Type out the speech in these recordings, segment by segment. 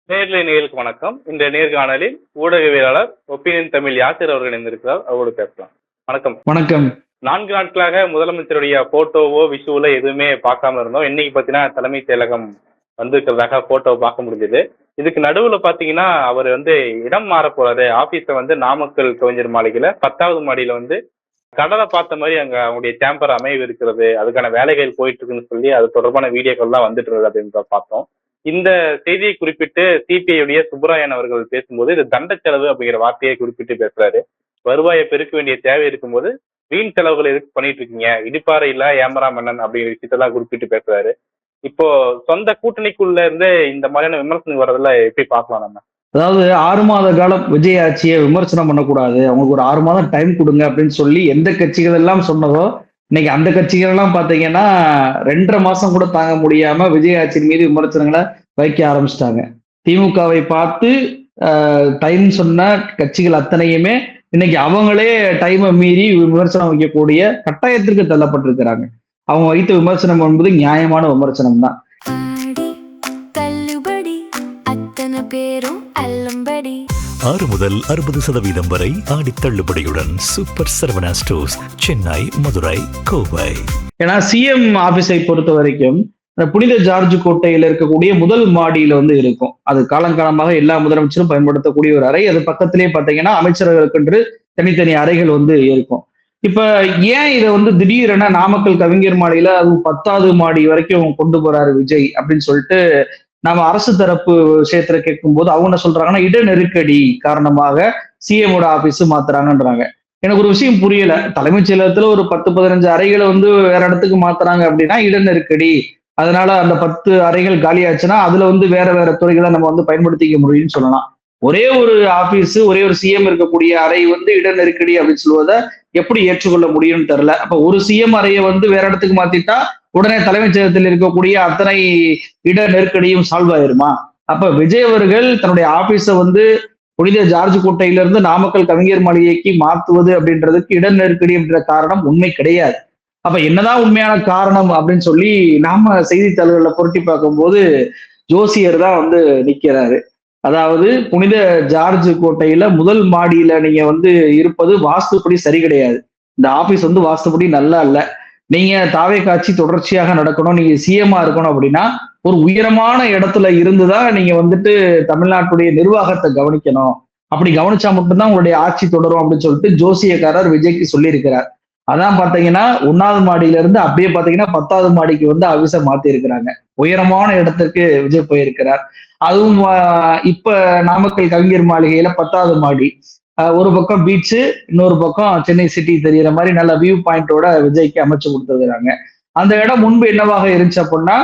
நேயர்களுக்கு வணக்கம். இந்த நேர்காணலில் ஊடகவியலாளர் ஒப்பீனியன் தமிழ் யாசிர் அவர்கள் இணைந்திருக்கிறார். அவரோடு பேசலாம். வணக்கம். வணக்கம். 4 நாட்களாக முதலமைச்சருடைய போட்டோவோ விஷுவலோ எதுவுமே பார்க்காம இருந்தோம். இன்னைக்கு பாத்தீங்கன்னா தலைமைச் செயலகம் வந்திருக்கிறதாக போட்டோவை பார்க்க முடிஞ்சது. இதுக்கு நடுவுல பாத்தீங்கன்னா அவர் இடம் மாற போறாரு. ஆபீஸ நாமக்கல் கவிஞர் மாளிகையில 10வது மாடியில கடலை பார்த்த மாதிரி அங்க அவங்களுடைய சேம்பர் அமைவு இருக்கிறது, அதுக்கான வேலைகள் போயிட்டு இருக்குன்னு சொல்லி அது தொடர்பான வீடியோக்கள் தான் வந்துட்டு இருக்கு அப்படின்னு பார்த்தோம். இந்த செய்தியை குறிப்பிட்டு சிபிஐ உடைய சுப்பராயன் அவர்கள் பேசும்போது இது தண்ட செலவு அப்படிங்கிற வார்த்தையை குறிப்பிட்டு பேசுறாரு. வருவாயை பெருக்க வேண்டிய தேவை இருக்கும்போது வீண் செலவுகள் எதுக்கு பண்ணிட்டு இருக்கீங்க, இடிப்பாறை இல்ல ஏமரா மன்னன் அப்படிங்கிற விஷயத்தெல்லாம் குறிப்பிட்டு பேசுறாரு. இப்போ சொந்த கூட்டணிக்குள்ள இருந்து இந்த மாதிரியான விமர்சனம் வர்றதுல எப்படி பார்க்கலாம் நம்ம? அதாவது 6 மாத காலம் விஜய் ஆட்சியை விமர்சனம் பண்ணக்கூடாது, அவங்களுக்கு ஒரு 6 மாதம் டைம் கொடுங்க அப்படின்னு சொல்லி எந்த கட்சிகள் எல்லாம் சொன்னதோ, இன்னைக்கு அந்த கட்சிகள் எல்லாம் பாத்தீங்கன்னா 2.5 மாசம் கூட தாங்க முடியாம விஜய் ஆட்சியின் மீது விமர்சனங்களை வைக்க ஆரம்பிச்சிட்டாங்க. திமுகவை பார்த்து டைம் சொன்ன கட்சிகள் அத்தனையுமே இன்னைக்கு அவங்களே டைமை மீறி விமர்சனம் வைக்கக்கூடிய கட்டாயத்திற்கு தள்ளப்பட்டிருக்கிறாங்க. அவங்க வைத்த விமர்சனம் என்பது நியாயமான விமர்சனம் தான். 6 முதல் 60% வரை ஆடி தள்ளுபடியுடன் சூப்பர் சரவணா ஸ்டோர்ஸ், சென்னை, மதுரை, கோவை. ஏன்னா சிஎம் ஆபீஸை பொறுத்த வரைக்கும் புனித ஜார்ஜ் கோட்டையில இருக்கக்கூடிய முதல் மாடியில இருக்கும். அது காலங்காலமாக எல்லா முதலமைச்சரும் பயன்படுத்தக்கூடிய ஒரு அறை. அது பக்கத்திலேயே பாத்தீங்கன்னா அமைச்சர்களுக்கென்று தனித்தனி அறைகள் இருக்கும். இப்ப ஏன் இதை திடீரென நாமக்கல் கவிஞர் மாடியில அதுவும் 10வது மாடி வரைக்கும் கொண்டு போறாரு விஜய் அப்படின்னு சொல்லிட்டு நாம அரசு தரப்பு விஷயத்துல கேட்கும் போது அவங்க என்ன சொல்றாங்கன்னா, இட நெருக்கடி காரணமாக சிஎமோட ஆபீஸ் மாத்துறாங்கன்றாங்க. எனக்கு ஒரு விஷயம் புரியல. தலைமைச் செயலகத்துல ஒரு 10-15 அறைகளை வேற இடத்துக்கு மாத்துறாங்க அப்படின்னா இட நெருக்கடி, அதனால அந்த 10 அறைகள் காலியாச்சுன்னா அதுல வேற வேற துறைகளை நம்ம பயன்படுத்திக்க முடியும்னு சொல்லலாம். ஒரே ஒரு ஆபீஸ், ஒரே ஒரு சிஎம் இருக்கக்கூடிய அறை இட நெருக்கடி அப்படின்னு சொல்லுவதை எப்படி ஏற்றுக்கொள்ள முடியும்னு தெரியல. அப்ப ஒரு சிஎம் அறையை வேற இடத்துக்கு மாத்திட்டா உடனே தலைமைச் செயலகத்தில் இருக்கக்கூடிய அத்தனை இட நெருக்கடியும் சால்வ் ஆயிருமா? அப்ப விஜய் அவர்கள் தன்னுடைய ஆபீஸை புனித ஜார்ஜ் கோட்டையிலிருந்து நாமக்கல் கவிஞர் மாளிகைக்கு மாத்துவது அப்படின்றதுக்கு இட நெருக்கடி என்ற காரணம் உண்மை கிடையாது. அப்ப என்னதான் உண்மையான காரணம் அப்படின்னு சொல்லி நாம செய்தித்தாள்களை புரட்டி பார்க்கும்போது ஜோசியர் தான் நிக்கிறாரு. அதாவது புனித ஜார்ஜ் கோட்டையில முதல் மாடியில நீங்க இருப்பது வாஸ்துப்படி சரி கிடையாது. இந்த ஆபீஸ் வாஸ்துப்படி நல்லா இல்ல. நீங்க தாவே காட்சி தொடர்ச்சியாக நடக்கணும், நீங்க சிஎம்மா இருக்கணும் அப்படின்னா ஒரு உயரமான இடத்துல இருந்துதான் நீங்க தமிழ்நாட்டுடைய நிர்வாகத்தை கவனிக்கணும். அப்படி கவனிச்சா மட்டும்தான் உங்களுடைய ஆட்சி தொடரும் அப்படின்னு சொல்லிட்டு ஜோசியக்காரர் விஜய்க்கு சொல்லி இருக்கிறார். அதான் பாத்தீங்கன்னா 1வது மாடியில இருந்து அப்படியே பாத்தீங்கன்னா 10வது மாடிக்கு ஆபீஸை மாத்தி இருக்கிறாங்க. உயரமான இடத்திற்கு விஜய் போயிருக்கிறார். அதுவும் இப்ப நாமக்கல் கவிஞர் மாளிகையில 10வது மாடி, ஒரு பக்கம் பீச்சு, இன்னொரு பக்கம் சென்னை சிட்டி தெரியுற மாதிரி நல்ல வியூ பாயிண்டோட விஜய்க்கு அமைச்சு கொடுத்துருக்காங்க. அந்த இடம் முன்பு என்னவாக இருந்துச்சு அப்படின்னா,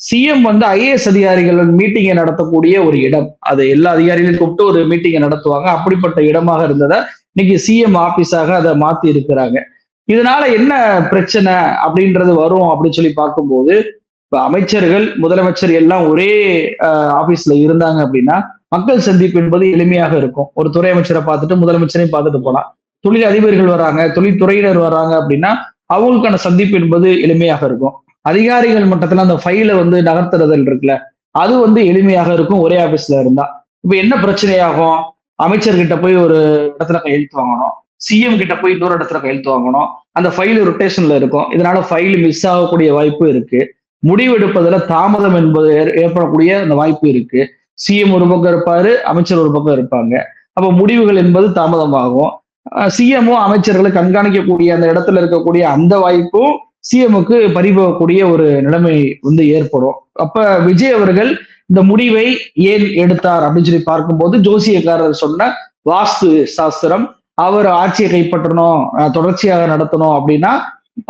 சிஎம் ஐஏஎஸ் அதிகாரிகள் மீட்டிங்கை நடத்தக்கூடிய ஒரு இடம். அது எல்லா அதிகாரிகளையும் கூப்பிட்டு ஒரு மீட்டிங்கை நடத்துவாங்க. அப்படிப்பட்ட இடமாக இருந்ததை இன்னைக்கு சிஎம் ஆபீஸாக அதை மாத்தி இருக்கிறாங்க. இதனால என்ன பிரச்சனை அப்படின்றது வரும் அப்படின்னு சொல்லி பார்க்கும்போது, இப்ப அமைச்சர்கள், முதலமைச்சர் எல்லாம் ஒரே ஆபீஸ்ல இருந்தாங்க அப்படின்னா மக்கள் சந்திப்பு என்பது எளிமையாக இருக்கும். ஒரு துறை அமைச்சரை பார்த்துட்டு முதலமைச்சரையும் பார்த்துட்டு போலாம். தொழில் அதிபர்கள் வராங்க, தொழில்துறையினர் வராங்க அப்படின்னா அவங்களுக்கான சந்திப்பு என்பது எளிமையாக இருக்கும். அதிகாரிகள் மட்டத்துல அந்த ஃபைலை நகர்த்துறதல் இருக்குல்ல, அது எளிமையாக இருக்கும் ஒரே ஆபீஸ்ல இருந்தா. இப்ப என்ன பிரச்சனையாகும்? அமைச்சர்கிட்ட போய் ஒரு இடத்துல கையெழுத்து வாங்கணும், சிஎம் கிட்ட போய் இன்னொரு இடத்துல கையெழுத்து வாங்கணும். அந்த ஃபைல் ரொட்டேஷன்ல இருக்கும். இதனால ஃபைல் மிஸ் ஆகக்கூடிய வாய்ப்பு இருக்கு. முடிவெடுப்பதுல தாமதம் என்பது ஏற்படக்கூடிய அந்த வாய்ப்பு இருக்கு. சிஎம் ஒரு பக்கம் இருப்பாரு, அமைச்சர் ஒரு பக்கம் இருப்பாங்க. அப்ப முடிவுகள் என்பது தாமதமாகும். சிஎம்மும் அமைச்சர்களை கண்காணிக்கக்கூடிய அந்த இடத்துல இருக்கக்கூடிய அந்த வாய்ப்பும் சிஎம்முக்கு பறிபோகக்கூடிய ஒரு நிலைமை ஏற்படும். அப்ப விஜய் அவர்கள் இந்த முடிவை ஏன் எடுத்தார் அப்படின்னு சொல்லி பார்க்கும்போது, ஜோசியக்காரர் சொன்ன வாஸ்து சாஸ்திரம், அவர் ஆட்சியை கைப்பற்றணும், தொடர்ச்சியாக நடத்தணும் அப்படின்னா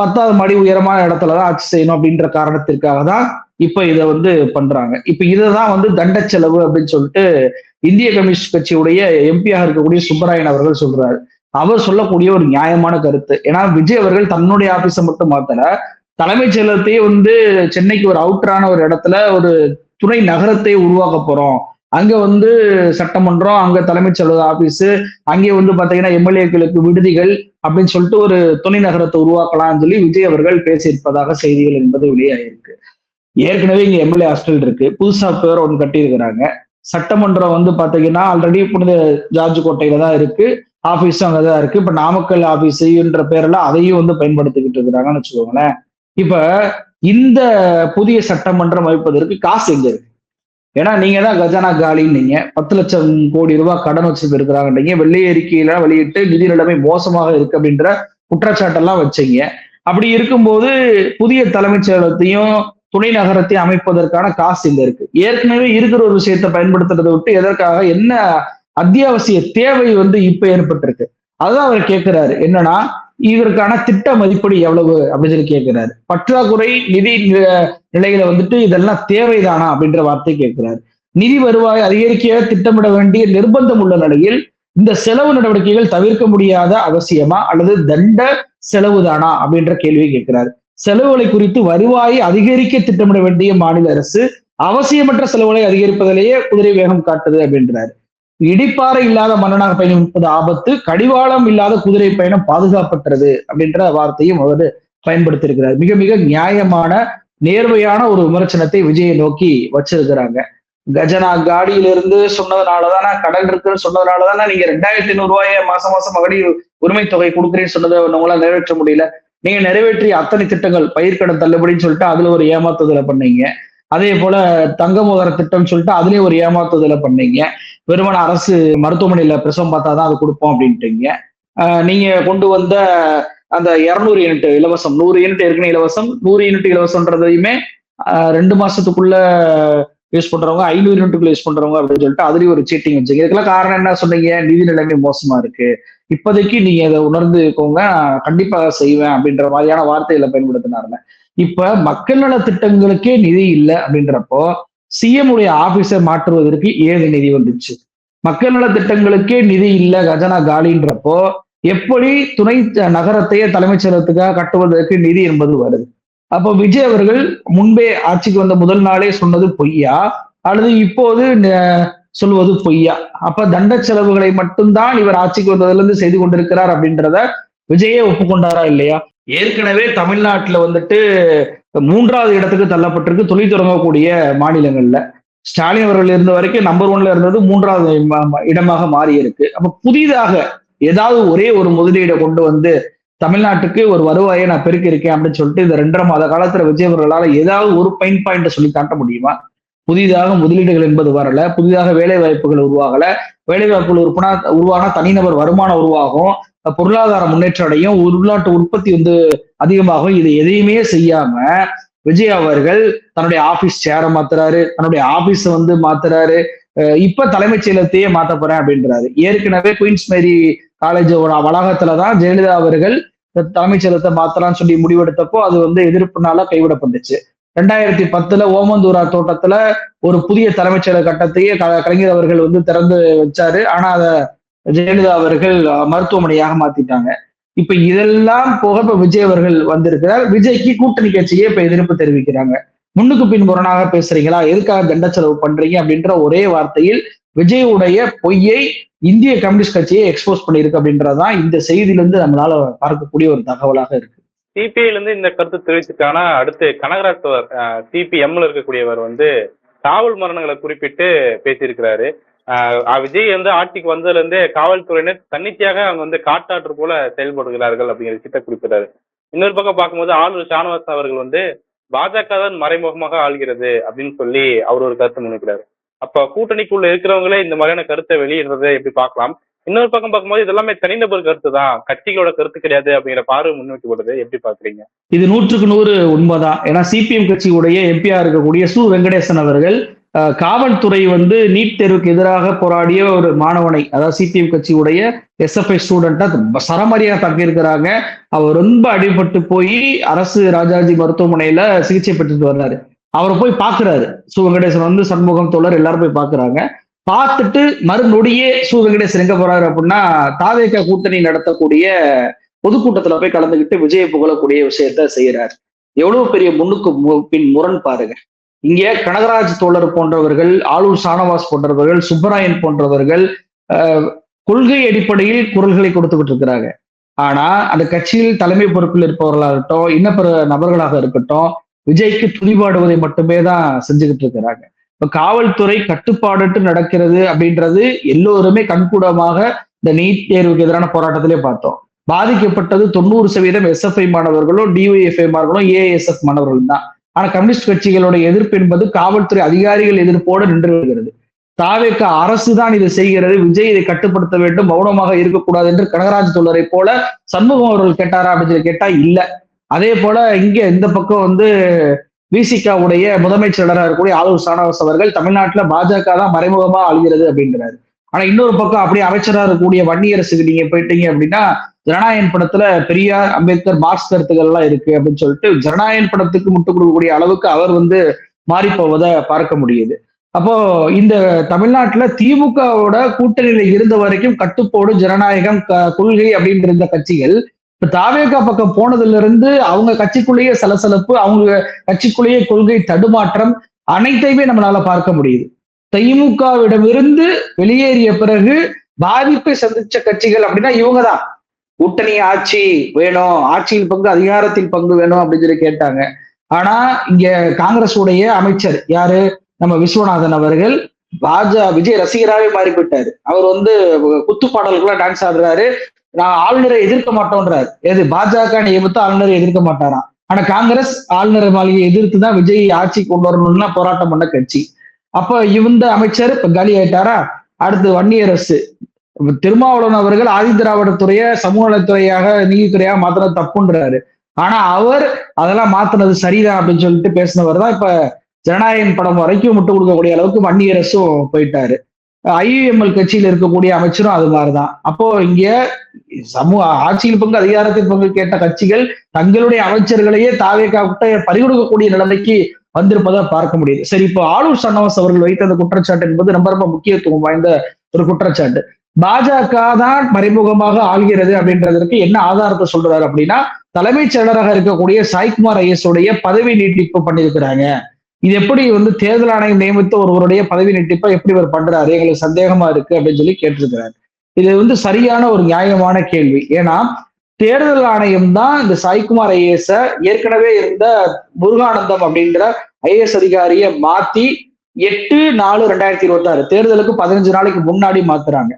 10வது மாடி உயரமான இடத்துலதான் ஆட்சி செய்யணும் அப்படின்ற காரணத்திற்காக தான் இப்ப இதை பண்றாங்க. இப்ப இதைதான் தண்ட செலவு அப்படின்னு சொல்லிட்டு இந்திய கம்யூனிஸ்ட் கட்சியுடைய எம்பியாக இருக்கக்கூடிய சுப்பராயன் அவர்கள் சொல்றாரு. அவர் சொல்லக்கூடிய ஒரு நியாயமான கருத்து. ஏன்னா விஜய் அவர்கள் தன்னுடைய ஆபீஸை மட்டும் மாத்தல, தலைமைச் செயலகத்தையே சென்னைக்கு ஒரு அவுட்டரான ஒரு இடத்துல ஒரு துணை நகரத்தை உருவாக்க போறோம். அங்க சட்டமன்றம், அங்க தலைமைச் செயலக ஆபீஸ், அங்கே பாத்தீங்கன்னா எம்எல்ஏக்களுக்கு விடுதிகள் அப்படின்னு சொல்லிட்டு ஒரு துணை நகரத்தை உருவாக்கலாம்னு சொல்லி விஜய் அவர்கள் பேசியிருப்பதாக செய்திகள் என்பது வெளியாயிருக்கு. ஏற்கனவே இங்க எம்எல்ஏ ஹாஸ்டல் இருக்கு, புதுசா பேர் ஒன்று கட்டியிருக்கிறாங்க. சட்டமன்றம் வந்து பாத்தீங்கன்னா ஆல்ரெடி புனித ஜார்ஜ் கோட்டையில தான் இருக்கு, ஆபீஸும் அங்கதான் இருக்கு. இப்ப நாமக்கல் ஆபீஸ்ன்ற பேர்ல அதையும் வந்து பயன்படுத்திக்கிட்டு இருக்கிறாங்கன்னு வச்சுக்கோங்களேன். இப்ப இந்த புதிய சட்டமன்றம் அமைப்பதற்கு காசு எங்க இருக்கு? ஏன்னா நீங்க தான் கஜானா காலின்னீங்க, 10 லட்சம் கோடி ரூபாய் கடன் வச்சுட்டு இருக்கிறாங்கன்றீங்க, வெள்ளை அறிக்கையில வெளியிட்டு நிதி நிலைமை மோசமாக இருக்கு அப்படின்ற குற்றச்சாட்டெல்லாம் வச்சீங்க. அப்படி இருக்கும்போது புதிய தலைமைச் செயலகத்தையும் துணை நகரத்தையும் அமைப்பதற்கான காசு எங்க இருக்கு? ஏற்கனவே இருக்கிற ஒரு விஷயத்தை பயன்படுத்துறதை விட்டு எதற்காக, என்ன அத்தியாவசிய தேவை வந்து இப்ப ஏற்பட்டிருக்கு? அதுதான் அவர் கேட்கிறாரு. என்னன்னா, இதற்கான திட்ட மதிப்பீடு எவ்வளவு அப்படின்னு சொல்லி கேட்கிறாரு. பற்றாக்குறை நிதி நிலையில வந்துட்டு இதெல்லாம் தேவைதானா அப்படின்ற வார்த்தை கேட்கிறாரு. நிதி வருவாய் அதிகரிக்க திட்டமிட வேண்டிய நிர்பந்தம் உள்ள நிலையில் இந்த செலவு நடவடிக்கைகள் தவிர்க்க முடியாத அவசியமா அல்லது தண்ட செலவுதானா அப்படின்ற கேள்வியை கேட்கிறாரு. செலவுகளை குறித்து வருவாயை அதிகரிக்க திட்டமிட வேண்டிய மாநில அரசு அவசியமற்ற செலவுகளை அதிகரிப்பதிலேயே குதிரை வேகம் காட்டுது அப்படின்றாரு. இடிப்பாறை இல்லாத மன்னனாக பயணிப்பது ஆபத்து, கடிவாளம் இல்லாத குதிரை பயணம் பாதுகாப்பற்றது அப்படின்ற வார்த்தையும் அவர் பயன்படுத்தியிருக்கிறார். மிக மிக நியாயமான நேர்மையான ஒரு விமர்சனத்தை விஜயை நோக்கி வச்சிருக்கிறாங்க. கஜனா காடியிலிருந்து சொன்னதுனாலதானே, கடன் இருக்குன்னு சொன்னதுனாலதானே நீங்க 2500 ரூபாய மாசம் மாசம் மகளிர் உரிமை தொகை கொடுக்குறேன்னு சொன்னதை உங்களால நிறைவேற்ற முடியல. நீங்க நிறைவேற்றிய அத்தனை திட்டங்கள் பயிர்க்கடன் தள்ளுபடின்னு சொல்லிட்டு அதுல ஒரு ஏமாத்துதலை பண்ணீங்க. அதே போல தங்க மோதிர திட்டம் சொல்லிட்டு அதுலயும் ஒரு ஏமாத்துதலை பண்ணீங்க. வெறுமன அரசு மருத்துவமனையில பிரசவம் பார்த்தாதான் அது கொடுப்போம் அப்படின்ட்டீங்க. நீங்க கொண்டு வந்த அந்த 200 யூனிட் இலவசம், 100 யூனிட் ஏற்கனவே இலவசம், 100 யூனிட் இலவசம்ன்றதையுமே 2 மாசத்துக்குள்ள யூஸ் பண்றவங்க, 500 யூனிட்டுக்குள்ள யூஸ் பண்றவங்க அப்படின்னு சொல்லிட்டு அதுலயும் ஒரு சீட்டிங் வச்சுங்க. இதுக்கெல்லாம் காரணம் என்ன சொன்னீங்க? நிதி நிலைமை மோசமா இருக்கு, இப்போதைக்கு நீங்க அதை உணர்ந்துக்கோங்க, கண்டிப்பா செய்வேன் அப்படின்ற மாதிரியான வார்த்தைகளை பயன்படுத்தினாருங்க. இப்ப மக்கள் நல திட்டங்களுக்கே நிதி இல்லை அப்படின்றப்போ சிஎம் உடைய ஆபீஸை மாற்றுவதற்கு ஏது நிதி வந்துச்சு? மக்கள் நல திட்டங்களுக்கே நிதி இல்லை, கஜனா காலின்றப்போ எப்படி துணை நகரத்தையே தலைமைச் செயலகத்துக்காக கட்டுவதற்கு நிதி என்பது வருது? அப்போ விஜய் அவர்கள் முன்பே ஆட்சிக்கு வந்த முதல் நாளே சொன்னது பொய்யா அல்லது இப்போது சொல்வது பொய்யா? அப்ப தண்ட செலவுகளை மட்டும்தான் இவர் ஆட்சிக்கு வந்ததுல இருந்து செய்து கொண்டிருக்கிறார் அப்படின்றத விஜயே ஒப்புக்கொண்டாரா இல்லையா? ஏற்கனவே தமிழ்நாட்டுல வந்துட்டு 3வது இடத்துக்கு தள்ளப்பட்டிருக்கு தொழில் தொடங்கக்கூடிய மாநிலங்கள்ல. ஸ்டாலின் அவர்கள் இருந்த வரைக்கும் நம்பர் 1ல இருந்தது 3வது இடமாக மாறி இருக்கு. அப்ப புதிதாக ஏதாவது ஒரே ஒரு முதலீடை கொண்டு வந்து தமிழ்நாட்டுக்கு ஒரு வருவாயை நான் பெருக்கி இருக்கேன் அப்படின்னு சொல்லிட்டு இந்த 2.5 மாத காலத்துல விஜய் அவர்களால ஏதாவது ஒரு பாயிண்ட் சொல்லி காட்ட முடியுமா? புதிதாக முதலீடுகள் என்பது வரல, புதிதாக வேலை வாய்ப்புகள் உருவாகல, வேலை வாய்ப்புகள் உருவானா தனிநபர் வருமானம் உருவாகும், பொருளாதார முன்னேற்றம் அடையும், உள்நாட்டு உற்பத்தி வந்து அதிகமாகும். இது எதையுமே செய்யாம விஜய் அவர்கள் தன்னுடைய ஆபீஸ் சேரை மாத்துறாரு, தன்னுடைய ஆபீஸ வந்து மாத்துறாரு, இப்ப தலைமைச் செயலகத்தையே மாத்த போறேன் அப்படின்றாரு. ஏற்கனவே குயின்ஸ் மேரி காலேஜ் வளாகத்துலதான் ஜெயலலிதா அவர்கள் தலைமைச் செயலகத்தை மாத்தலாம்னு சொல்லி முடிவெடுத்தப்போ அது வந்து எதிர்ப்புனால கைவிடப்பட்டுச்சு. 2010 ஓமந்தூரா தோட்டத்துல ஒரு புதிய தலைமைச் செயலக கட்டத்தையே கலைஞர் அவர்கள் வந்து திறந்து வச்சாரு. ஆனா அதை ஜெயலலிதா அவர்கள் மருத்துவமனையாக மாத்திட்டாங்க. இப்ப இதெல்லாம் போக இப்ப விஜய் அவர்கள் வந்திருக்கிறார். விஜய்க்கு கூட்டணி கட்சியே இப்ப எதிர்ப்பு தெரிவிக்கிறாங்க. முன்னுக்கு பின் முரணாக பேசுறீங்களா, எதுக்காக தண்ட செலவு பண்றீங்க அப்படின்ற ஒரே வார்த்தையில் விஜயுடைய பொய்யை இந்திய கம்யூனிஸ்ட் கட்சியை எக்ஸ்போஸ் பண்ணியிருக்கு அப்படின்றதான் இந்த செய்தியிலிருந்து நம்மளால பார்க்கக்கூடிய ஒரு தகவலாக இருக்கு. சிபிஐல இருந்து இந்த கருத்து தெரிவிச்சிருக்காங்கன்னா அடுத்து கனகராஜ் சிபிஎம்ல இருக்கக்கூடியவர் வந்து காவல் மரணங்களை குறிப்பிட்டு பேசியிருக்கிறாரு. விஜய் வந்து ஆட்சிக்கு வந்ததுல இருந்தே காவல்துறையினர் தன்னிச்சையாக அவங்க வந்து காட்டாற்று போல செயல்படுகிறார்கள் அப்படிங்கிற விஷயத்தை குறிப்பிட்டாரு. இன்னொரு பக்கம் பார்க்கும்போது ஆளுநர் ஷானவாஸ் அவர்கள் வந்து பாஜக தான் மறைமுகமாக ஆள்கிறது அப்படின்னு சொல்லி அவர் ஒரு கருத்தை முன்வைக்கிறாரு. அப்ப கூட்டணிக்குள்ள இருக்கிறவங்களே இந்த மாதிரியான கருத்தை வெளியிடுறதை எப்படி பார்க்கலாம்? இன்னொரு பக்கம் பார்க்கும்போது இதெல்லாமே தனிநபர் கருத்து தான், கட்சிகளோட கருத்து கிடையாது அப்படிங்கிற பார்வை முன்வைக்கப்படுது. எப்படி பாக்குறீங்க? இது 100க்கு 100 உண்மைதான். ஏன்னா சிபிஎம் கட்சியுடைய எம்பியா இருக்கக்கூடிய சு வெங்கடேசன் அவர்கள் காவல்துறை வந்து நீட் தேர்வுக்கு எதிராக போராடிய ஒரு மாணவனை, அதாவது சிபிஎம் கட்சியுடைய எஸ்எஃப்ஐ ஸ்டூடெண்டா சரமாரியா தாக்கியிருக்கிறாங்க. அவர் ரொம்ப அடிபட்டு போய் அரசு ராஜாஜி மருத்துவமனையில சிகிச்சை பெற்றுட்டு வர்றாரு. அவரை போய் பாக்குறாரு சு வெங்கடேசன் வந்து, சண்முகம் தோழர் எல்லாரும் போய் பாக்குறாங்க. பார்த்துட்டு மறுநொடியே சு வெங்கடேசன் எங்க போறாரு அப்படின்னா தாவேக கூட்டணி நடத்தக்கூடிய பொதுக்கூட்டத்துல போய் கலந்துகிட்டு விஜயை புகழக்கூடிய விஷயத்த செய்யறாரு. எவ்வளவு பெரிய முன்னுக்கு பின் முரண் பாருங்க. இங்கே கனகராஜ் தோழர் போன்றவர்கள், ஆளூர் ஷானவாஸ் போன்றவர்கள், சுப்பராயன் போன்றவர்கள் கொள்கை அடிப்படையில் குரல்களை கொடுத்துக்கிட்டு இருக்கிறாங்க. ஆனா அந்த கட்சியில் தலைமை பொறுப்பில் இருப்பவர்களாகட்டும், இன்ன பிற நபர்களாக இருக்கட்டும், விஜய்க்கு துதிபாடுவதை மட்டுமே தான் செஞ்சுக்கிட்டு இருக்கிறாங்க. இப்ப காவல்துறை கட்டுப்பாடற்று நடக்கிறது அப்படின்றது எல்லோருமே கண்கூடமாக இந்த நீட் தேர்வுக்கு எதிரான போராட்டத்திலே பார்த்தோம். பாதிக்கப்பட்டது 90% எஸ்எஃப்ஐ மாணவர்களும் டிஒஎஃப்ஐ மாணவர்களும் ஏஎஸ்எஃப் மாணவர்களும் தான். ஆனா கம்யூனிஸ்ட் கட்சிகளோட எதிர்ப்பு என்பது காவல்துறை அதிகாரிகள் எதிர்ப்போடு நின்று வருகிறது. தாவேக அரசு தான் இதை செய்கிறது, விஜய் இதை கட்டுப்படுத்த வேண்டும், மௌனமாக இருக்கக்கூடாது என்று கனகராஜ் தோழரை போல சண்முகம் அவர்கள் கேட்டாரா அப்படின்னு சொல்லி கேட்டா இல்ல. அதே போல இங்க இந்த பக்கம் வந்து விசிகாவுடைய முதன்மை செயலராக இருக்கக்கூடிய ஆலூர் சானவாஸ் அவர்கள் தமிழ்நாட்டுல பாஜக தான் மறைமுகமா ஆளுகிறது அப்படின்றாரு. ஆனா இன்னொரு பக்கம் அப்படியே அமைச்சராக இருக்கக்கூடிய வன்னியரசுக்கு நீங்க போயிட்டீங்க அப்படின்னா ஜனநாயகன் படத்துல பெரியார், அம்பேத்கர், மார்க்ஸ் கருத்துக்கள் எல்லாம் இருக்கு அப்படின்னு சொல்லிட்டு ஜனநாயகன் படத்துக்கு முட்டுக் கொடுக்கக்கூடிய அளவுக்கு அவர் வந்து மாறி போவதை பார்க்க முடியுது. அப்போ இந்த தமிழ்நாட்டுல திமுகவோட கூட்டணியில இருந்த வரைக்கும் கட்டுப்பாடு, ஜனநாயகம், கொள்கை அப்படின்ற இந்த கட்சிகள் இப்ப தாவேகா பக்கம் போனதுல இருந்து அவங்க கட்சிக்குள்ளேயே சலசலப்பு, அவங்க கட்சிக்குள்ளேயே கொள்கை தடுமாற்றம் அனைத்தையுமே நம்மளால பார்க்க முடியுது. திமுகவிடமிருந்து வெளியேறிய பிறகு பாதிப்பை சந்திச்ச கட்சிகள் அப்படின்னா இவங்கதான். கூட்டணி ஆட்சி வேணும், ஆட்சியில் பங்கு, அதிகாரத்தில் பங்கு வேணும் அப்படின்னு சொல்லி கேட்டாங்க. ஆனா இங்க காங்கிரஸ் உடைய அமைச்சர் யாரு, நம்ம விஸ்வநாதன் அவர்கள் விஜய் ரசிகராகவே மாறி போயிட்டாரு. அவர் வந்து குத்து பாடல்கள்லாம் டான்ஸ் ஆடுறாரு. நான் ஆளுநரை எதிர்க்க மாட்டோன்றாரு. எது பாஜக நியமித்து ஆளுநரை எதிர்க்க மாட்டாராம். ஆனா காங்கிரஸ் ஆளுநர் மாளிகையை எதிர்த்து தான் விஜய் ஆட்சி கொண்டு வரணும்னா போராட்டம் பண்ண கட்சி. அப்ப இந்த அமைச்சர் இப்ப காலி ஆயிட்டாரா? அடுத்து வன்னியரசு திருமாவளவன் அவர்கள் ஆதி திராவிட துறைய சமூக நலத்துறையாக, நீதித்துறையாக மாத்தினது தப்புன்றாரு. ஆனா அவர் அதெல்லாம் மாத்தினது சரிதான் அப்படின்னு சொல்லிட்டு பேசினவர் தான் இப்ப ஜனநாயகன் படம் வரைக்கும் முட்டு கொடுக்கக்கூடிய அளவுக்கு வன்னியரசும் போயிட்டாரு. ஐயுஎம்எல் கட்சியில் இருக்கக்கூடிய அமைச்சரும் அது மாதிரிதான். அப்போ இங்க ஆட்சியில் பங்கு, அதிகாரத்தில் பங்கு கேட்ட கட்சிகள் தங்களுடைய அமைச்சர்களையே தாவேகா பறிகொடுக்கக்கூடிய நிலைமைக்கு வந்திருப்பதை பார்க்க முடியுது. சரி, இப்போ ஆலூர் சன்னவாஸ் அவர்கள் வைத்த அந்த குற்றச்சாட்டு என்பது ரொம்ப ரொம்ப முக்கியத்துவம் வாய்ந்த ஒரு குற்றச்சாட்டு. பாஜக தான் மறைமுகமாக ஆள்கிறது அப்படின்றதற்கு என்ன ஆதாரத்தை சொல்றாரு அப்படின்னா, தலைமைச் செயலராக இருக்கக்கூடிய சாய்குமார் ஐஎஸ் உடைய பதவி நீட்டிப்பு பண்ணியிருக்கிறாங்க. இது எப்படி வந்து தேர்தல் ஆணையம் நியமித்த ஒருவருடைய பதவி நீட்டிப்பை எப்படி இவர் பண்றாரு, எங்களுக்கு சந்தேகமா இருக்கு அப்படின்னு சொல்லி கேட்டிருக்கிறாரு. இது வந்து சரியான ஒரு நியாயமான கேள்வி. ஏன்னா தேர்தல் ஆணையம் தான் இந்த சாய்குமார் ஐஏஎஸ் ஏற்கனவே இருந்த முருகானந்தம் அப்படின்ற ஐஏஎஸ் அதிகாரியை மாத்தி 8/4/2026 தேர்தலுக்கு 15 நாளைக்கு முன்னாடி மாத்துறாங்க.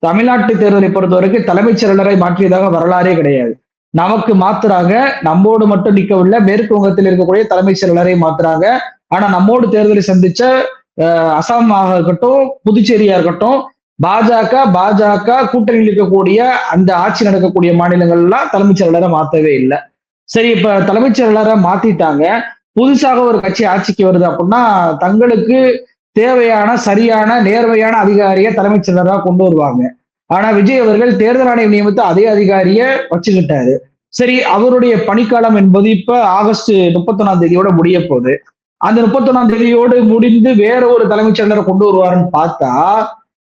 தமிழ்நாட்டு தேர்தலை பொறுத்த வரைக்கும் தலைமைச் செயலரை மாற்றியதாக வரலாறே கிடையாது. நமக்கு மாத்துறாங்க, நம்மோடு மட்டும் நிற்கவில்லை, மேற்கு வங்கத்தில் இருக்கக்கூடிய தலைமைச் செயலரை மாத்துறாங்க. ஆனா நம்மோடு தேர்தலை சந்திச்ச அசாமாக இருக்கட்டும், புதுச்சேரியா இருக்கட்டும், பாஜக கூட்டணியில் இருக்கக்கூடிய அந்த ஆட்சி நடக்கக்கூடிய மாநிலங்கள்லாம் தலைமைச் செயலரை மாத்தவே இல்லை. சரி, இப்ப தலைமைச் செயலரை மாத்திட்டாங்க, புதுசாக ஒரு கட்சி ஆட்சிக்கு வருது அப்படின்னா தங்களுக்கு தேவையான சரியான நேர்மையான அதிகாரியை தலைமைச் செயலராக கொண்டு வருவாங்க. ஆனா விஜய் அவர்கள் தேர்தல் ஆணையம் நியமித்து அதே அதிகாரிய வச்சுக்கிட்டாரு. சரி, அவருடைய பணிக்காலம் என்பது இப்ப ஆகஸ்ட் 31 முடிய போகுது. அந்த 31 முடிந்து வேற ஒரு தலைமைச் செயலரை கொண்டு வருவாருன்னு பார்த்தா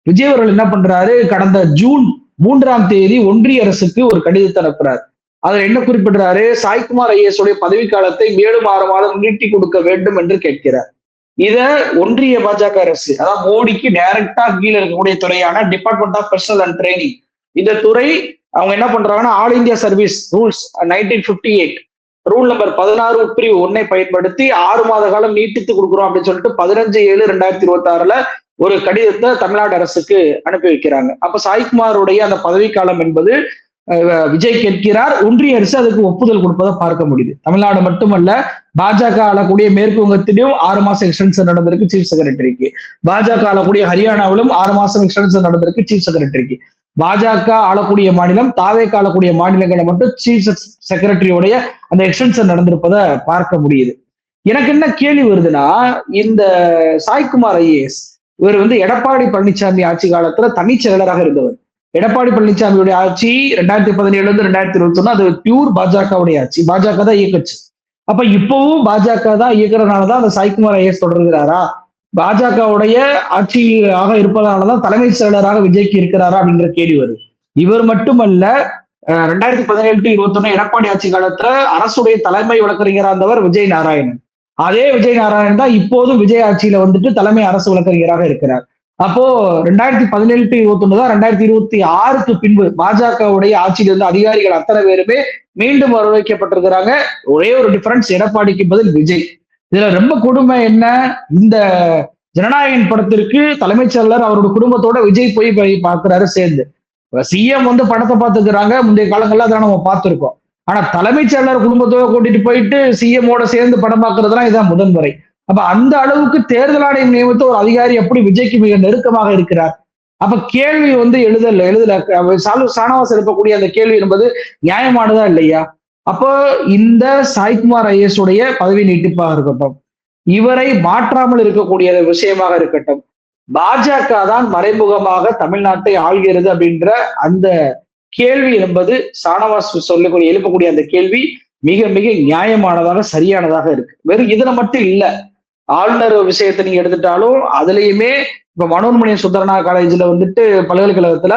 விஜய் அவர்கள் என்ன பண்றாரு, கடந்த ஜூன் 3 ஒன்றிய அரசுக்கு ஒரு கடிதத்தை அனுப்புறாரு. அதுல என்ன குறிப்பிடுறாரு, சாய்குமார் ஐஏஎஸ் உடைய பதவிக்காலத்தை மேலும் 6 மாதம் நீட்டி கொடுக்க வேண்டும் என்று கேட்கிறார். இத ஒன்றிய பாஜக அரசு, அதாவது மோடிக்கு டைரக்டா கீழே இருக்கக்கூடிய துறையான department of personnel and training, இந்த துறை அவங்க என்ன பண்றாங்கன்னா all India service rules 1958 rule number 16 உட்பிரிவு 1 பயன்படுத்தி 6 மாத காலம் நீட்டித்து கொடுக்குறோம் அப்படின்னு சொல்லிட்டு 15/7/2026 ஒரு கடிதத்தை தமிழ்நாடு அரசுக்கு அனுப்பி வைக்கிறாங்க. அப்ப சாய்குமாருடைய அந்த பதவிக்காலம் என்பது விஜய் கேட்கிறார், ஒன்றிய அரசு அதுக்கு ஒப்புதல் கொடுப்பதை பார்க்க முடியுது. தமிழ்நாடு மட்டுமல்ல, பாஜக ஆளக்கூடிய மேற்கு வங்கத்திலும் 6 மாசம் எக்ஸ்டென்ஷன் நடந்திருக்கு சீஃப் செக்ரட்டரிக்கு. பாஜக ஆளக்கூடிய ஹரியானாவிலும் 6 மாசம் எக்ஸ்டென்ஷன் நடந்திருக்கு சீஃப் செக்ரட்டரிக்கு. பாஜக ஆளக்கூடிய மாநிலம், தாவேக ஆளக்கூடிய மாநிலங்களை மட்டும் சீஃப் செக்ரட்டரியோடைய அந்த எக்ஸ்டென்ஷன் நடந்திருப்பதை பார்க்க முடியுது. எனக்கு என்ன கேள்வி வருதுன்னா, இந்த சாய்குமார் ஐஏஎஸ் இவர் வந்து எடப்பாடி பழனிசாமி ஆட்சி காலத்துல தனிச் செயலராக இருந்தவர். எடப்பாடி பழனிசாமியுடைய ஆட்சி 2017 2021 அது பியூர் பாஜகவுடைய ஆட்சி, பாஜக தான் இயக்குச்சு. அப்ப இப்பவும் பாஜக தான் இயக்குறதுனாலதான் அந்த சாய்குமார் ஐஏஎஸ் தொடர்கிறாரா, பாஜகவுடைய ஆட்சியாக இருப்பதனாலதான் தலைமைச் செயலராக விஜய்க்கு இருக்கிறாரா அப்படின்ற கேள்வி வருது. இவர் மட்டுமல்ல, 2017-21 எடப்பாடி ஆட்சி காலத்துல அரசுடைய தலைமை வழக்கறிஞராக இருந்தவர் விஜய் நாராயணன். அதே விஜய் நாராயணன் தான் இப்போதும் விஜய் ஆட்சியில வந்துட்டு தலைமை அரசு வழக்கறிஞராக இருக்கிறார். அப்போ 2017-21 தான் 2026 பின்பு பாஜகவுடைய ஆட்சியில் இருந்த அதிகாரிகள் அத்தனை பேருமே மீண்டும் வரவழைக்கப்பட்டிருக்கிறாங்க. ஒரே ஒரு டிஃபரன்ஸ், எடப்பாடிக்கு பதில் விஜய். இதுல ரொம்ப கொடுமை என்ன, இந்த ஜனநாயகன் படத்திற்கு தலைமைச் செயலர் அவரோட குடும்பத்தோட விஜய் போய் பார்க்கிறாரு சேர்ந்து. சிஎம் வந்து படத்தை பார்த்துக்கிறாங்க, முந்தைய காலங்கள்ல அதை நம்ம பார்த்திருக்கோம். ஆனா தலைமைச் செயலர் குடும்பத்தோட கூட்டிட்டு போயிட்டு சிஎம்மோட சேர்ந்து படம் பார்க்கறதுலாம் இதான் முதன்முறை. அப்ப அந்த அளவுக்கு தேர்தல் ஆணையம் நியமித்த ஒரு அதிகாரி எப்படி விஜய்க்கு மிக நெருக்கமாக இருக்கிறார்? அப்ப கேள்வி வந்து எழுதல ஷானவாஸ் எழுப்பக்கூடிய அந்த கேள்வி என்பது நியாயமானதா இல்லையா? அப்போ இந்த சாய்குமார் ஐஏஎஸ் உடைய பதவி நீட்டிப்பாக இருக்கட்டும், இவரை மாற்றாமல் இருக்கக்கூடிய விஷயமாக இருக்கட்டும், பாஜக தான் மறைமுகமாக தமிழ்நாட்டை ஆள்கிறது அப்படின்ற அந்த கேள்வி என்பது ஷானவாஸ் எழுப்பக்கூடிய அந்த கேள்வி மிக மிக நியாயமானதாக சரியானதாக இருக்கு. வெறும் இதுல மட்டும் இல்ல, ஆளுநர் விஷயத்தை நீங்க எடுத்துட்டாலும் அதுலயுமே இப்ப மனோன்மணியம் சுந்தரனா காலேஜ்ல வந்துட்டு பல்கலைக்கழகத்துல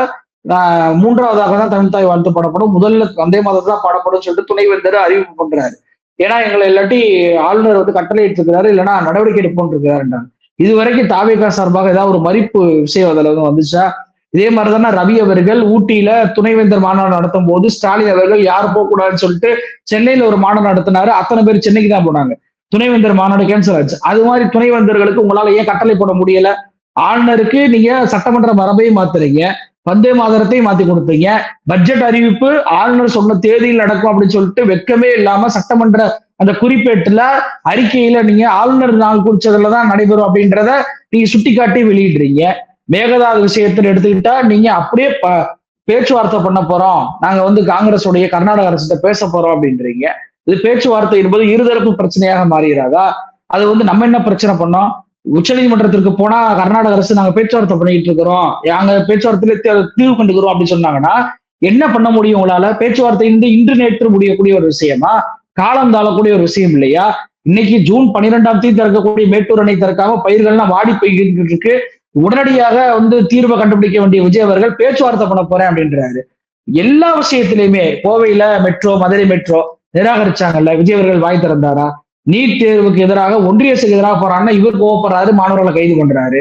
3வதாக தான் தமிழ் தாய் வாழ்த்து பாடப்படும், முதல்ல வந்தே மாதம் தான் பாடப்படும் சொல்லிட்டு துணைவேந்தர் அறிவிப்பு பண்றாரு. ஏன்னா எங்களை இல்லாட்டி ஆளுநர் வந்து கட்டளை இருக்கிறாரு, இல்லைன்னா நடவடிக்கை எடுப்போம் இருக்கிறாருன்றாங்க. இது வரைக்கும் தாவேகா சார்பாக ஏதாவது ஒரு மறிப்பு விஷயம் அதுல வந்து வந்துச்சா? இதே மாதிரிதானே ரவி அவர்கள் ஊட்டியில துணைவேந்தர் மாநாடு நடத்தும் போது ஸ்டாலின் அவர்கள் யாரும் போகக்கூடாதுன்னு சொல்லிட்டு சென்னையில ஒரு மாநாடு நடத்தினாரு, அத்தனை பேர் சென்னைக்கு தான் போனாங்க, துணைவேந்தர் மாநாடு கேன்சல் ஆச்சு. அது மாதிரி துணைவேந்தர்களுக்கு உங்களால ஏன் கட்டளை போட முடியல? ஆளுநருக்கு நீங்க சட்டமன்ற மரபையும் மாத்துறீங்க, வந்தே மாதரத்தையும் மாத்தி கொடுத்தீங்க, பட்ஜெட் அறிவிப்பு ஆளுநர் சொன்ன தேதியில் நடக்கும் அப்படின்னு சொல்லிட்டு வெக்கமே இல்லாம சட்டமன்ற அந்த குறிப்பேட்டுல அறிக்கையில நீங்க ஆளுநர் நாள் குறிச்சதுலதான் நடைபெறும் அப்படின்றத நீங்க சுட்டிக்காட்டி வெளியிடுறீங்க. மேகதாது விஷயத்தில் எடுத்துக்கிட்டா நீங்க அப்படியே பேச்சுவார்த்தை பண்ண போறோம், நாங்க வந்து காங்கிரஸ் உடைய கர்நாடக அரசிட்ட பேச போறோம் அப்படின்றீங்க. இது பேச்சுவார்த்தை என்பது இருதரப்பு பிரச்சனையாக மாறிடாதா? அது வந்து நம்ம என்ன பிரச்சனை பண்ணோம்? உச்ச நீதிமன்றத்திற்கு போனா கர்நாடக அரசு நாங்க பேச்சுவார்த்தை பண்ணிட்டு இருக்கிறோம், நாங்க பேச்சுவார்த்தையில தீர்வு கண்டுக்கிறோம் அப்படின்னு சொன்னாங்கன்னா என்ன பண்ண முடியும் உங்களால? பேச்சுவார்த்தை இன்று நேற்று முடியக்கூடிய ஒரு விஷயமா? காலம் தாழக்கூடிய ஒரு விஷயம் இல்லையா? இன்னைக்கு ஜூன் 12ஆம் தேதி திறக்கக்கூடிய மேட்டூர் அணை திறக்காம பயிர்கள்லாம் வாடி போய்கிட்டு இருக்கு. உடனடியாக வந்து தீர்வை கண்டுபிடிக்க வேண்டிய விஜய் அவர்கள் பேச்சுவார்த்தை பண்ண போறேன் அப்படின்றாரு. எல்லா விஷயத்திலையுமே கோவையில மெட்ரோ, மதுரை மெட்ரோ நிராகரிச்சாங்கல்ல, விஜய் அவர்கள் வாய் திறந்தாரா? நீட் தேர்வுக்கு எதிராக ஒன்றிய அரசுக்கு எதிராக போறாங்கன்னா இவர் கோவப்படுறாரு, மாணவர்களை கைது பண்றாரு.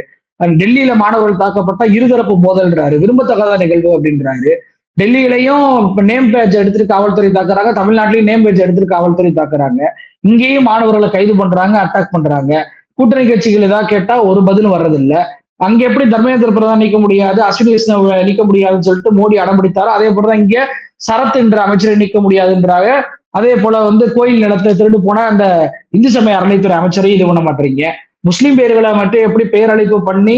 டெல்லியில மாணவர்கள் தாக்கப்பட்டா இருதரப்பு மோதல்ன்றாரு, விரும்பத்தகாத நிகழ்வு அப்படின்றாரு. டெல்லியிலையும் இப்ப நேம் பேஜ் எடுத்துட்டு காவல்துறை தாக்குறாங்க, தமிழ்நாட்டிலையும் நேம் பேஜ் எடுத்துட்டு காவல்துறை தாக்குறாங்க, இங்கேயும் மாணவர்களை கைது பண்றாங்க, அட்டாக் பண்றாங்க. கூட்டணி கட்சிகள் ஏதாவது கேட்டா ஒரு பதிலும் வர்றதில்ல. அங்க எப்படி தர்மேந்திர பிரதான் நீக்க முடியாது, அஸ்வினி வைஷ்ணவ் நீக்க முடியாதுன்னு சொல்லிட்டு மோடி அடம்பிடித்தாரோ அதே போலதான் இங்க சரத் என்ற அமைச்சரை நீக்க முடியாதுன்றாங்க. அதே போல வந்து கோயில் நிலத்தை திருடு போன அந்த இந்து சமய அறநிலைத்துறை அமைச்சரையும் இது பண்ண மாட்டீங்க. முஸ்லிம் பெயர்களை மட்டும் எப்படி பெயரழிப்பு பண்ணி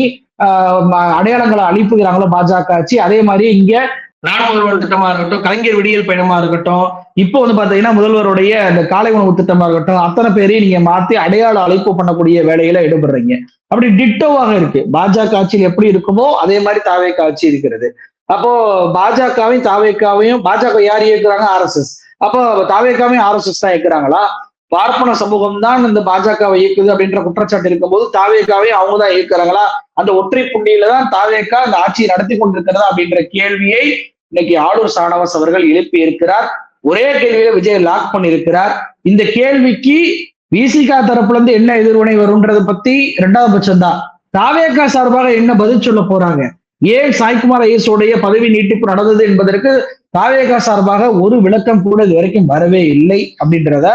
அடையாளங்களை அழிப்புகிறாங்களோ பாஜக ஆட்சி, அதே மாதிரி இங்க ராணுவ திட்டமா இருக்கட்டும், கலைஞர் விடியல் பயணமா இருக்கட்டும், இப்போ வந்து பாத்தீங்கன்னா முதல்வருடைய அந்த காலை உணவு திட்டமா இருக்கட்டும், அத்தனை பேரையும் நீங்க மாத்தி அடையாள அழைப்பு பண்ணக்கூடிய வேலையில ஈடுபடுறீங்க. அப்படி டிட்டோவாக இருக்கு. பாஜக ஆட்சியில் எப்படி இருக்குமோ அதே மாதிரி தாவேக ஆட்சி இருக்கிறது. அப்போ பாஜகவையும் தாவேகாவையும், பாஜக யார் இயக்குறாங்க? RSS. அப்போ தாவேகாவையும் RSS தான் இயக்குறாங்களா? பார்ப்பன சமூகம் தான் இந்த பாஜகவை இயக்குது அப்படின்ற குற்றச்சாட்டு இருக்கும்போது தாவேகாவையும் அவங்க தான் இயக்குறாங்களா? அந்த ஒற்றை புள்ளியில தான் தாவேகா இந்த ஆட்சியை நடத்தி கொண்டிருக்கிறதா அப்படின்ற கேள்வியை இன்னைக்கு ஆளுநர் ஷானவாஸ் அவர்கள் எழுப்பி இருக்கிறார். ஒரே கேள்வியில விஜய் லாக் பண்ணியிருக்கிறார். இந்த கேள்விக்கு விசிகா தரப்புல இருந்து என்ன எதிர்வினை வரும்ன்றதை பத்தி 2வது பட்சம் தான். தாவேகா சார்பாக என்ன பதில் சொல்ல போறாங்க? ஏன் சாய்குமார் ஐஏஎஸ் உடைய பதவி நீட்டிப்பு நடந்தது என்பதற்கு தாவேகா சார்பாக ஒரு விளக்கம் கூட இது வரைக்கும் வரவே இல்லை அப்படின்றத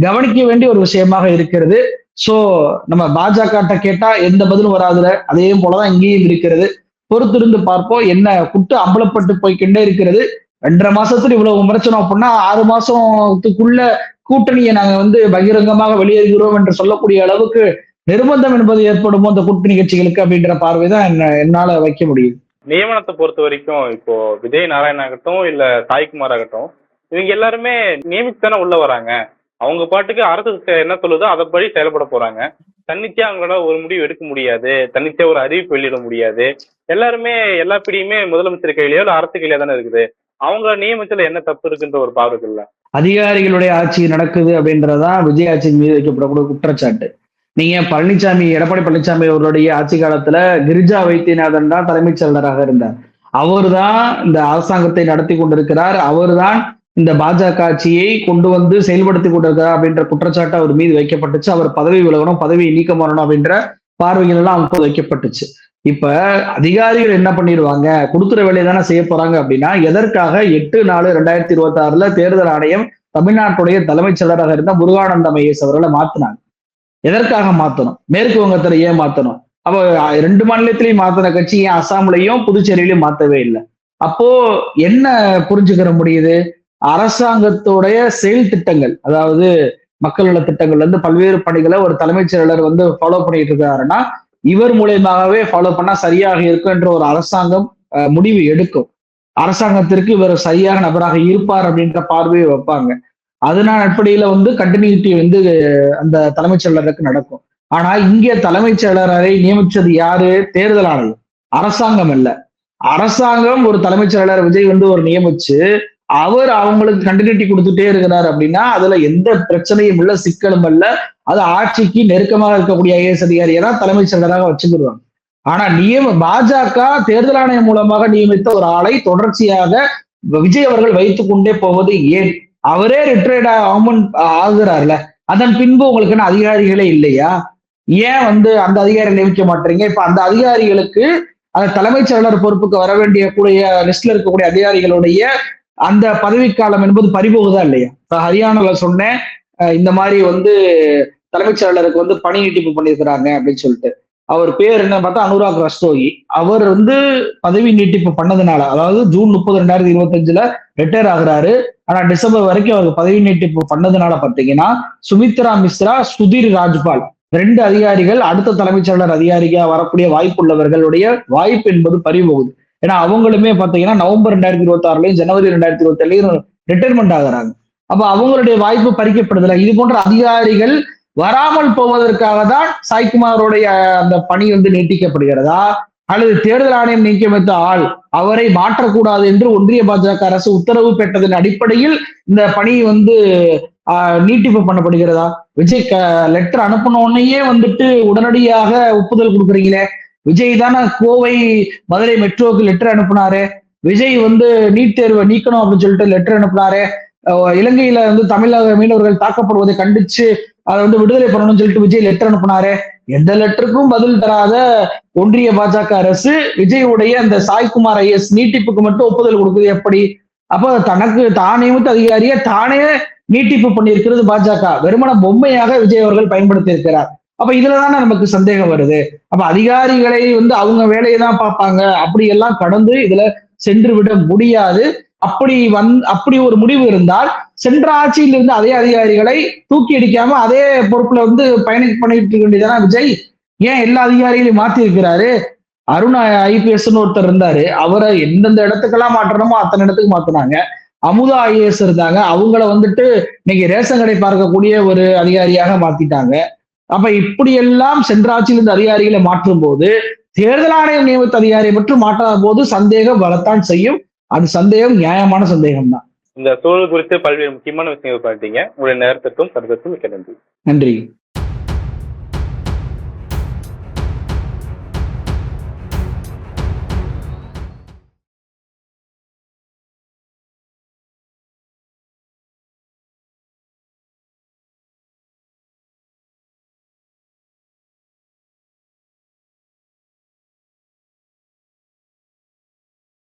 கவனிக்க வேண்டிய ஒரு விஷயமாக இருக்கிறது. சோ நம்ம பாஜக கேட்டா எந்த பதிலும் வராதுல, அதே போலதான் இங்கேயும் இருக்கிறது. பொறுத்திருந்து பார்ப்போம். என்ன குட்டு அம்பலப்பட்டு போய்கிட்டே இருக்கிறது. 2.5 மாசத்துல இவ்வளவு விமர்சனம் அப்படின்னா 6 மாசத்துக்குள்ள கூட்டணியை நாங்க வந்து பகிரங்கமாக வெளியேறுகிறோம் என்று சொல்லக்கூடிய அளவுக்கு நிர்பந்தம் என்பது ஏற்படுமோ அந்த கூட்டணி கட்சிகளுக்கு அப்படின்ற பார்வைதான் என்னால வைக்க முடியும். நியமனத்தை பொறுத்த வரைக்கும் இப்போ விஜய் நாராயண் ஆகட்டும் இல்ல சாய்குமார் ஆகட்டும், இவங்க எல்லாருமே நியமிச்சுதானே உள்ள வராங்க. அவங்க பாட்டுக்கு அரசு என்ன சொல்லுதோ அதைப்படி செயல்பட போறாங்க. தன்னிச்சையா அவங்களோட ஒரு முடிவு எடுக்க முடியாது, தன்னிச்சையா ஒரு அறிவிப்பு வெளியிட முடியாது. எல்லாருமே எல்லா பிடியுமே முதலமைச்சர் கையிலயோ இல்ல அரசு கையில தானே இருக்குது. அவங்க நியமிச்சல என்ன தப்பு இருக்குன்ற ஒரு பார்வை இல்ல. அதிகாரிகளுடைய ஆட்சி நடக்குது அப்படின்றதான் விஜய் ஆட்சியின் மீது வைக்கப்படக்கூடிய குற்றச்சாட்டு. நீங்க எடப்பாடி பழனிசாமி அவருடைய ஆட்சி காலத்துல கிரிஜா வைத்தியநாதன் தான் தலைமைச் செயலராக இருந்தார். அவர்தான் இந்த அரசாங்கத்தை நடத்தி கொண்டிருக்கிறார், அவர்தான் இந்த பாஜக ஆட்சியை கொண்டு வந்து செயல்படுத்தி கொண்டிருக்கிறார் அப்படின்ற குற்றச்சாட்டு அவர் மீது வைக்கப்பட்டுச்சு. அவர் பதவி விலகணும், பதவியை நீக்கம் வரணும் அப்படின்ற பார்வைகள் எல்லாம் அவங்க வைக்கப்பட்டுச்சு. இப்ப அதிகாரிகள் என்ன பண்ணிடுவாங்க? கொடுக்குற வேலையை தானே செய்ய போறாங்க. அப்படின்னா எதற்காக 8/4/2026 தேர்தல் ஆணையம் தமிழ்நாட்டுடைய தலைமைச் செயலராக இருந்த முருகானந்தம் ஐஏஎஸ் அவர்களை மாத்தினாங்க? எதற்காக மாத்தணும்? மேற்கு வங்கத்துல ஏன் மாத்தணும்? அப்போ 2 மாநிலத்திலையும் மாத்தின கட்சி ஏன் அசாம்லயும் புதுச்சேரியிலையும் மாத்தவே இல்லை? அப்போ என்ன புரிஞ்சுக்கிற முடியுது? அரசாங்கத்துடைய செயல் திட்டங்கள், அதாவது மக்கள் நல திட்டங்கள்ல இருந்து பல்வேறு பணிகளை ஒரு தலைமைச் செயலர் வந்து ஃபாலோ பண்ணிட்டு இருக்காருன்னா இவர் மூலியமாகவே ஃபாலோ பண்ணா சரியாக இருக்கும் என்ற ஒரு அரசாங்கம் முடிவு எடுக்கும். அரசாங்கத்திற்கு இவர் சரியாக நபராக இருப்பார் அப்படின்ற பார்வையை வைப்பாங்க. அதனால அடிப்படையில வந்து கண்டினியூட்டி வந்து அந்த தலைமைச் செயலருக்கு நடக்கும். ஆனா இங்கே தலைமைச் செயலரை நியமிச்சது யாரு? தேர்தல் ஆணையம், அரசாங்கம் அல்ல. அரசாங்கம் ஒரு தலைமைச் செயலர் விஜய் வந்து ஒரு நியமிச்சு அவர் அவங்களுக்கு கண்டினியூட்டி கொடுத்துட்டே இருக்கிறார் அப்படின்னா அதுல எந்த பிரச்சனையும் இல்ல, சிக்கலும் இல்ல. அது ஆட்சிக்கு நெருக்கமாக இருக்கக்கூடிய ஐஏஎஸ் அதிகாரியை தான் தலைமைச் செயலராக வச்சுக்கிடுவாங்க. ஆனா பாஜக தேர்தல் ஆணையம் மூலமாக நியமித்த ஒரு ஆளை தொடர்ச்சியாக விஜய் அவர்கள் வைத்துக் கொண்டே போவது ஏன்? அவரே ரிட்டையர்ட் ஆகுறாருல, அதன் பின்பு உங்களுக்கு அதிகாரிகளே இல்லையா? ஏன் வந்து அந்த அதிகாரி நியமிக்க மாட்டீங்க? இப்ப அந்த அதிகாரிகளுக்கு அந்த தலைமைச் செயலர் பொறுப்புக்கு வர வேண்டிய கூடிய லிஸ்ட்ல இருக்கக்கூடிய அதிகாரிகளுடைய அந்த பதவிக்காலம் என்பது பறிபோகுதா இல்லையா? இப்ப ஹரியானால சொன்னேன், இந்த மாதிரி வந்து தலைமைச் செயலருக்கு வந்து பணி நீட்டிப்பு பண்ணியிருக்கிறாங்க அப்படின்னு சொல்லிட்டு. அவர் பேர் என்ன பார்த்தா அனுராக் ரஸ்தோகி. அவர் வந்து பதவி நீட்டிப்பு பண்ணதுனால, அதாவது ஜூன் 30, 2025 ரிட்டையர் ஆகுறாரு. ஆனா டிசம்பர் வரைக்கும் அவருக்கு பதவி நீட்டிப்பு பண்ணதுனால பாத்தீங்கன்னா சுமித்ரா மிஸ்ரா, சுதீர் ராஜ்பால் 2 அதிகாரிகள் அடுத்த தலைமைச் செயலர் அதிகாரியா வரக்கூடிய வாய்ப்பு உள்ளவர்களுடைய வாய்ப்பு என்பது பறிபோகுது. ஏன்னா அவங்களுமே பாத்தீங்கன்னா நவம்பர் 2026 ஜனவரி 2027 ரிட்டையர்மெண்ட் ஆகுறாங்க. அப்ப அவங்களுடைய வாய்ப்பு பறிக்கப்படுதுல. இது போன்ற அதிகாரிகள் வராமல் போவதற்காக தான் சாய்குமாரோடைய அந்த பணி வந்து நீட்டிக்கப்படுகிறதா, அல்லது தேர்தல் ஆணையம் நியமித்த ஆள் அவரை மாற்றக்கூடாது என்று ஒன்றிய பாஜக அரசு உத்தரவு பெற்றதன் அடிப்படையில் இந்த பணி வந்து நீட்டிப்பு பண்ணப்படுகிறதா? விஜய் லெட்டர் அனுப்பினோடனேயே வந்துட்டு உடனடியாக ஒப்புதல் கொடுக்குறீங்களே. விஜய் தானே கோவை மதுரை மெட்ரோவுக்கு லெட்டர் அனுப்புனாரு. விஜய் வந்து நீட் தேர்வை நீக்கணும் அப்படின்னு சொல்லிட்டு லெட்டர் அனுப்புனாரு. இலங்கையில வந்து தமிழக மீனவர்கள் தாக்கப்படுவதை கண்டிச்சு அதை வந்து விடுதலை பண்ணணும்னு சொல்லிட்டு விஜய் லெட்டர் அனுப்புனாரு. எந்த லெட்டருக்கும் பதில் தராத ஒன்றிய பாஜக அரசு விஜயுடைய அந்த சாய்குமார் ஐஎஸ் நீட்டிப்புக்கு மட்டும் ஒப்புதல் கொடுக்குது எப்படி? அப்ப தனக்கு தான் நியமித்த அதிகாரியை தானே நீட்டிப்பு பண்ணியிருக்கிறது பாஜக. வெறுமன பொம்மையாக விஜய் அவர்கள் பயன்படுத்தி இருக்கிறார். அப்ப இதுலதானே நமக்கு சந்தேகம் வருது. அப்ப அதிகாரிகளை வந்து அவங்க வேலையை தான் பார்ப்பாங்க, அப்படி எல்லாம் கடந்து இதுல சென்று விட முடியாது. அப்படி ஒரு முடிவு இருந்தால் சென்ற ஆட்சியில் இருந்த அதே அதிகாரிகளை தூக்கி அடிக்காம அதே பொறுப்புல வந்து பண்ணிட்டு இருக்க வேண்டியதான விஜய். ஏன் எல்லா அதிகாரிகளையும் மாத்தி இருக்கிறாரு? அருண் ஐபிஎஸ்ன்னு ஒருத்தர் இருந்தாரு, அவரை எந்தெந்த இடத்துக்கெல்லாம் மாற்றணுமோ அத்தனை இடத்துக்கு மாத்தினாங்க. அமுதா ஐஏஎஸ் இருந்தாங்க, அவங்கள வந்துட்டு இன்னைக்கு ரேஷன் கடை பார்க்கக்கூடிய ஒரு அதிகாரியாக மாத்திட்டாங்க. அப்ப இப்படி எல்லாம் சென்ற ஆட்சியில் இருந்த அதிகாரிகளை மாற்றும் போது தேர்தல் ஆணையம் நியமித்த அதிகாரியை மட்டும் மாற்றாத போது சந்தேகம் வரத்தான் செய்யும். அது சந்தேகம் நியாயமான சந்தேகம் தான். இந்த சூழல் குறித்து பல்வேறு முக்கியமான விஷயங்கள் பார்த்தீங்க. உங்களுடைய நேரத்திற்கும் கருத்துக்கும் மிக்க நன்றி. நன்றி.